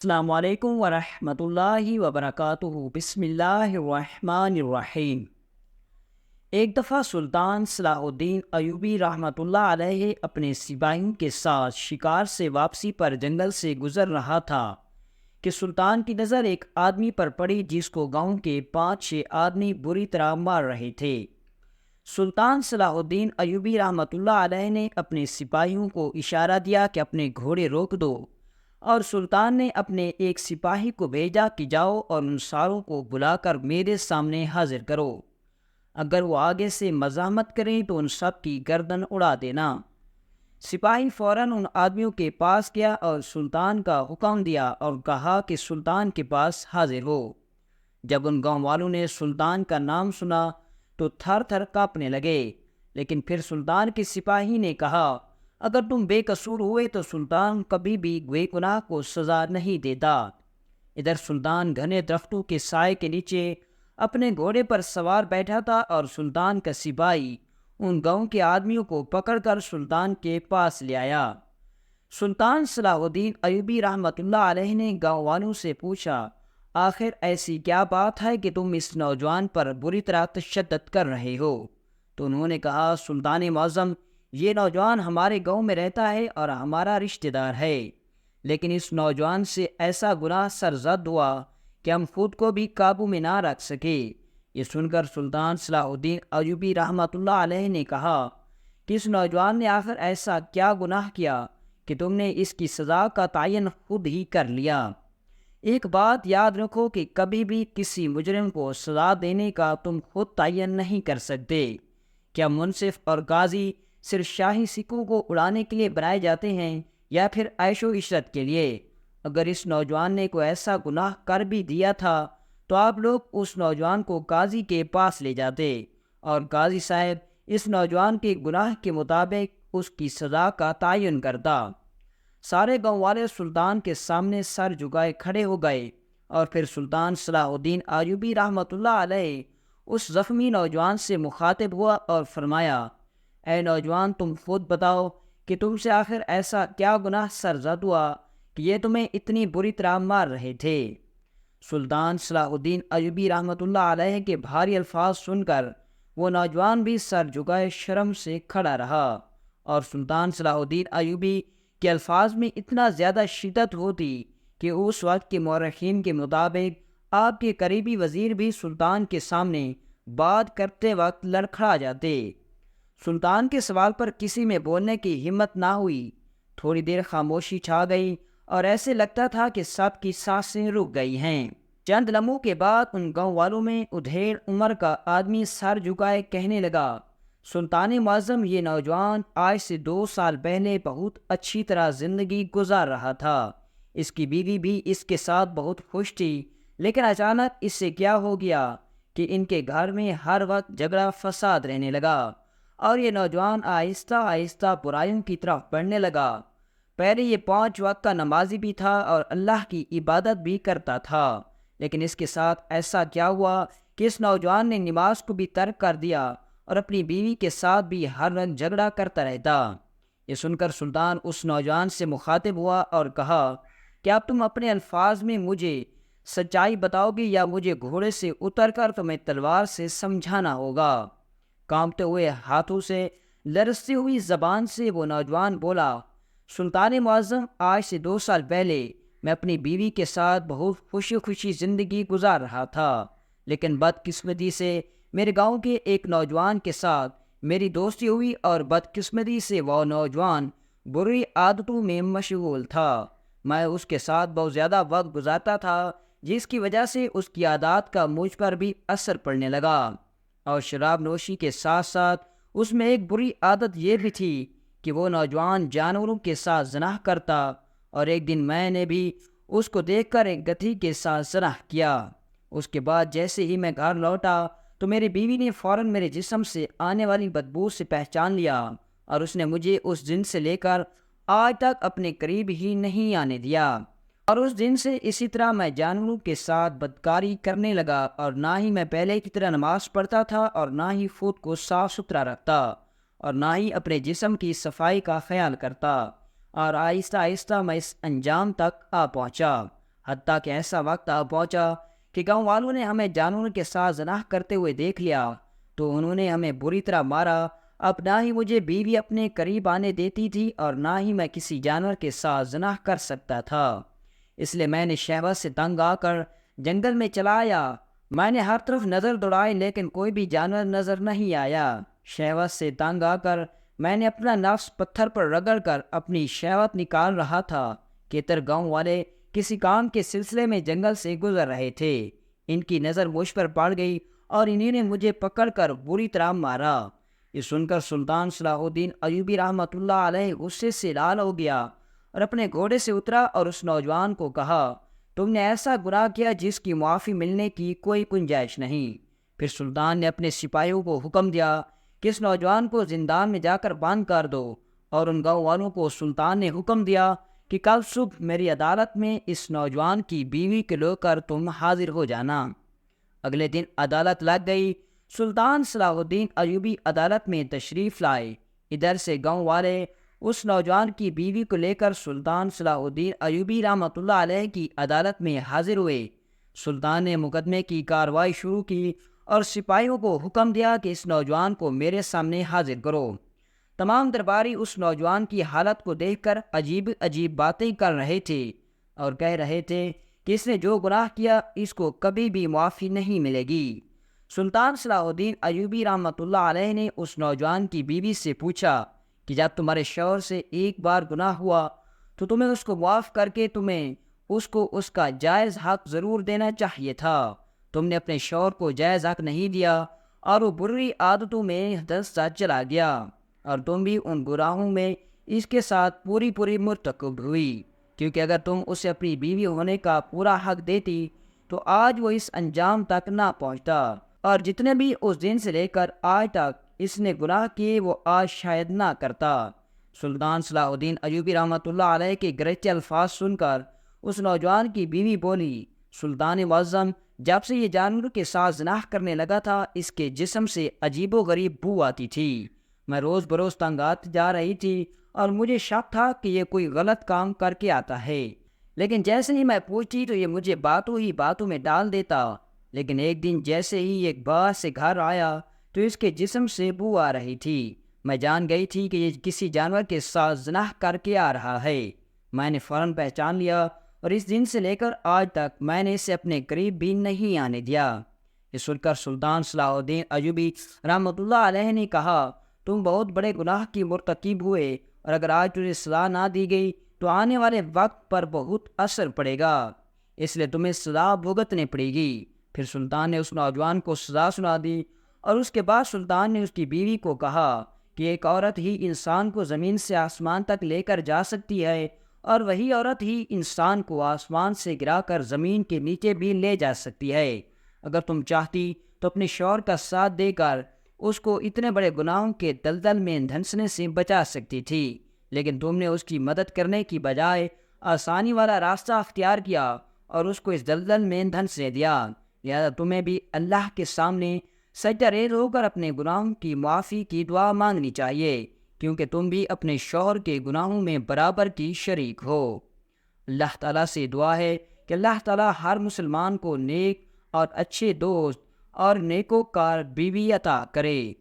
السلام علیکم ورحمۃ اللہ وبرکاتہ۔ بسم اللہ الرحمن الرحیم۔ ایک دفعہ سلطان صلاح الدین ایوبی رحمۃ اللہ علیہ اپنے سپاہیوں کے ساتھ شکار سے واپسی پر جنگل سے گزر رہا تھا کہ سلطان کی نظر ایک آدمی پر پڑی جس کو گاؤں کے 5-6 آدمی بری طرح مار رہے تھے۔ سلطان صلاح الدین ایوبی رحمۃ اللہ علیہ نے اپنے سپاہیوں کو اشارہ دیا کہ اپنے گھوڑے روک دو، اور سلطان نے اپنے ایک سپاہی کو بھیجا کہ جاؤ اور ان ساروں کو بلا کر میرے سامنے حاضر کرو۔ اگر وہ آگے سے مزاحمت کریں تو ان سب کی گردن اڑا دینا۔ سپاہی فوراً ان آدمیوں کے پاس گیا اور سلطان کا حکم دیا اور کہا کہ سلطان کے پاس حاضر ہو۔ جب ان گاؤں والوں نے سلطان کا نام سنا تو تھر تھر کانپنے لگے، لیکن پھر سلطان کے سپاہی نے کہا، اگر تم بے قصور ہوئے تو سلطان کبھی بھی بے گناہ کو سزا نہیں دیتا۔ ادھر سلطان گھنے درختوں کے سائے کے نیچے اپنے گھوڑے پر سوار بیٹھا تھا اور سلطان کا سپاہی ان گاؤں کے آدمیوں کو پکڑ کر سلطان کے پاس لے آیا۔ سلطان صلاح الدین ایوبی رحمۃ اللہ علیہ نے گاؤں والوں سے پوچھا، آخر ایسی کیا بات ہے کہ تم اس نوجوان پر بری طرح تشدد کر رہے ہو؟ تو انہوں نے کہا، سلطان معظم، یہ نوجوان ہمارے گاؤں میں رہتا ہے اور ہمارا رشتہ دار ہے، لیکن اس نوجوان سے ایسا گناہ سرزد ہوا کہ ہم خود کو بھی قابو میں نہ رکھ سکے۔ یہ سن کر سلطان صلاح الدین ایوبی رحمۃ اللہ علیہ نے کہا کہ اس نوجوان نے آخر ایسا کیا گناہ کیا کہ تم نے اس کی سزا کا تعین خود ہی کر لیا؟ ایک بات یاد رکھو کہ کبھی بھی کسی مجرم کو سزا دینے کا تم خود تعین نہیں کر سکتے۔ کیا منصف اور قاضی صرف شاہی سکوں کو اڑانے کے لیے بنائے جاتے ہیں یا پھر عیش و عشرت کے لیے؟ اگر اس نوجوان نے کوئی ایسا گناہ کر بھی دیا تھا تو آپ لوگ اس نوجوان کو قاضی کے پاس لے جاتے اور قاضی صاحب اس نوجوان کے گناہ کے مطابق اس کی سزا کا تعین کرتا۔ سارے گاؤں والے سلطان کے سامنے سر جھکائے کھڑے ہو گئے اور پھر سلطان صلاح الدین ایوبی رحمۃ اللہ علیہ اس زخمی نوجوان سے مخاطب ہوا اور فرمایا، اے نوجوان، تم خود بتاؤ کہ تم سے آخر ایسا کیا گناہ سرزد ہوا کہ یہ تمہیں اتنی بری طرح مار رہے تھے؟ سلطان صلاح الدین ایوبی رحمۃ اللہ علیہ کے بھاری الفاظ سن کر وہ نوجوان بھی سر جھکائے شرم سے کھڑا رہا، اور سلطان صلاح الدین ایوبی کے الفاظ میں اتنا زیادہ شدت ہوتی کہ اس وقت کے مورخین کے مطابق آپ کے قریبی وزیر بھی سلطان کے سامنے بات کرتے وقت لڑکھڑا جاتے۔ سلطان کے سوال پر کسی میں بولنے کی ہمت نہ ہوئی۔ تھوڑی دیر خاموشی چھا گئی اور ایسے لگتا تھا کہ سب کی سانسیں رک گئی ہیں۔ چند لمحوں کے بعد ان گاؤں والوں میں ادھیڑ عمر کا آدمی سر جھکائے کہنے لگا، سلطان معظم، یہ نوجوان آج سے 2 سال پہلے بہت اچھی طرح زندگی گزار رہا تھا۔ اس کی بیوی بھی اس کے ساتھ بہت خوش تھی، لیکن اچانک اس سے کیا ہو گیا کہ ان کے گھر میں ہر وقت جھگڑا فساد رہنے لگا اور یہ نوجوان آہستہ آہستہ برائیوں کی طرف بڑھنے لگا۔ پہلے یہ 5 وقت کا نمازی بھی تھا اور اللہ کی عبادت بھی کرتا تھا، لیکن اس کے ساتھ ایسا کیا ہوا کہ اس نوجوان نے نماز کو بھی ترک کر دیا اور اپنی بیوی کے ساتھ بھی ہر وقت جھگڑا کرتا رہتا۔ یہ سن کر سلطان اس نوجوان سے مخاطب ہوا اور کہا، کیا تم اپنے الفاظ میں مجھے سچائی بتاؤ گے یا مجھے گھوڑے سے اتر کر تمہیں تلوار سے سمجھانا ہوگا؟ کانپتے ہوئے ہاتھوں سے، لرزتی ہوئی زبان سے وہ نوجوان بولا، سلطان معظم، آج سے 2 سال پہلے میں اپنی بیوی کے ساتھ بہت خوشی خوشی زندگی گزار رہا تھا، لیکن بدقسمتی سے میرے گاؤں کے ایک نوجوان کے ساتھ میری دوستی ہوئی اور بدقسمتی سے وہ نوجوان بری عادتوں میں مشغول تھا۔ میں اس کے ساتھ بہت زیادہ وقت گزارتا تھا، جس کی وجہ سے اس کی عادات کا مجھ پر بھی اثر پڑنے لگا، اور شراب نوشی کے ساتھ ساتھ اس میں ایک بری عادت یہ بھی تھی کہ وہ نوجوان جانوروں کے ساتھ زنا کرتا، اور ایک دن میں نے بھی اس کو دیکھ کر ایک گدھی کے ساتھ زنا کیا۔ اس کے بعد جیسے ہی میں گھر لوٹا تو میری بیوی نے فوراً میرے جسم سے آنے والی بدبو سے پہچان لیا، اور اس نے مجھے اس دن سے لے کر آج تک اپنے قریب ہی نہیں آنے دیا، اور اس دن سے اسی طرح میں جانوروں کے ساتھ بدکاری کرنے لگا، اور نہ ہی میں پہلے کی طرح نماز پڑھتا تھا اور نہ ہی خود کو صاف ستھرا رکھتا اور نہ ہی اپنے جسم کی صفائی کا خیال کرتا، اور آہستہ آہستہ میں اس انجام تک آ پہنچا۔ حتیٰ کہ ایسا وقت آ پہنچا کہ گاؤں والوں نے ہمیں جانوروں کے ساتھ زنا کرتے ہوئے دیکھ لیا تو انہوں نے ہمیں بری طرح مارا۔ اب نہ ہی مجھے بیوی اپنے قریب آنے دیتی تھی اور نہ ہی میں کسی جانور کے ساتھ زنا کر سکتا تھا، اس لیے میں نے شہوت سے تنگ آ کر جنگل میں چلا آیا۔ میں نے ہر طرف نظر دوڑائی لیکن کوئی بھی جانور نظر نہیں آیا۔ شہوت سے تنگ آ کر میں نے اپنا نفس پتھر پر رگڑ کر اپنی شہوت نکال رہا تھا کہ ادھر گاؤں والے کسی کام کے سلسلے میں جنگل سے گزر رہے تھے۔ ان کی نظر مجھ پر پڑ گئی اور انہیں نے مجھے پکڑ کر بری طرح مارا۔ یہ سن کر سلطان صلاح الدین ایوبی رحمۃ اللہ علیہ غصے سے لال ہو گیا اور اپنے گھوڑے سے اترا اور اس نوجوان کو کہا، تم نے ایسا گناہ کیا جس کی معافی ملنے کی کوئی گنجائش نہیں۔ پھر سلطان نے اپنے سپاہیوں کو حکم دیا کہ اس نوجوان کو زندان میں جا کر بند کر دو، اور ان گاؤں والوں کو سلطان نے حکم دیا کہ کل صبح میری عدالت میں اس نوجوان کی بیوی کو لے کر تم حاضر ہو جانا۔ اگلے دن عدالت لگ گئی۔ سلطان صلاح الدین ایوبی عدالت میں تشریف لائے۔ ادھر سے گاؤں والے اس نوجوان کی بیوی کو لے کر سلطان صلاح الدین ایوبی رحمۃ اللہ علیہ کی عدالت میں حاضر ہوئے۔ سلطان نے مقدمے کی کارروائی شروع کی اور سپاہیوں کو حکم دیا کہ اس نوجوان کو میرے سامنے حاضر کرو۔ تمام درباری اس نوجوان کی حالت کو دیکھ کر عجیب عجیب باتیں کر رہے تھے اور کہہ رہے تھے کہ اس نے جو گناہ کیا اس کو کبھی بھی معافی نہیں ملے گی۔ سلطان صلاح الدین ایوبی رحمۃ اللہ علیہ نے اس نوجوان کی بیوی سے پوچھا کہ جب تمہارے شوہر سے ایک بار گناہ ہوا تو تمہیں اس کو معاف کر کے تمہیں اس کو اس کا جائز حق ضرور دینا چاہیے تھا۔ تم نے اپنے شوہر کو جائز حق نہیں دیا اور وہ بری عادتوں میں دھنستا چلا گیا، اور تم بھی ان گناہوں میں اس کے ساتھ پوری مرتکب ہوئی، کیونکہ اگر تم اسے اپنی بیوی ہونے کا پورا حق دیتی تو آج وہ اس انجام تک نہ پہنچتا، اور جتنے بھی اس دن سے لے کر آج تک اس نے گناہ کیے وہ آج شاید نہ کرتا۔ سلطان صلاح الدین ایوبی رحمۃ اللہ علیہ کے گرچے الفاظ سن کر اس نوجوان کی بیوی بولی، سلطان معظم، جب سے یہ جانور کے ساتھ زنا کرنے لگا تھا اس کے جسم سے عجیب و غریب بو آتی تھی۔ میں روز بروز تنگ آتی جا رہی تھی اور مجھے شک تھا کہ یہ کوئی غلط کام کر کے آتا ہے، لیکن جیسے ہی میں پوچھتی تو یہ مجھے باتوں میں ڈال دیتا۔ لیکن ایک دن جیسے ہی ایک باہر سے گھر آیا تو اس کے جسم سے بو آ رہی تھی۔ میں جان گئی تھی کہ یہ کسی جانور کے ساتھ زنا کر کے آ رہا ہے۔ میں نے فوراً پہچان لیا اور اس دن سے لے کر آج تک میں نے اسے اپنے قریب بھی نہیں آنے دیا۔ یہ سن کر سلطان صلاح الدین ایوبی رحمۃ اللہ علیہ نے کہا، تم بہت بڑے گناہ کی مرتکب ہوئے، اور اگر آج تجھے سزا نہ دی گئی تو آنے والے وقت پر بہت اثر پڑے گا، اس لیے تمہیں سزا بھگتنی پڑے گی۔ پھر سلطان نے اس نوجوان کو سزا سنا دی، اور اس کے بعد سلطان نے اس کی بیوی کو کہا کہ ایک عورت ہی انسان کو زمین سے آسمان تک لے کر جا سکتی ہے، اور وہی عورت ہی انسان کو آسمان سے گرا کر زمین کے نیچے بھی لے جا سکتی ہے۔ اگر تم چاہتی تو اپنے شوہر کا ساتھ دے کر اس کو اتنے بڑے گناہوں کے دلدل میں دھنسنے سے بچا سکتی تھی، لیکن تم نے اس کی مدد کرنے کی بجائے آسانی والا راستہ اختیار کیا اور اس کو اس دلدل میں دھنسنے دیا۔ لہذا تمہیں بھی اللہ کے سامنے سجدہ ریز ہو کر اپنے گناہوں کی معافی کی دعا مانگنی چاہیے، کیونکہ تم بھی اپنے شوہر کے گناہوں میں برابر کی شریک ہو۔ اللہ تعالیٰ سے دعا ہے کہ اللہ تعالیٰ ہر مسلمان کو نیک اور اچھے دوست اور نیکوکار بیوی عطا کرے۔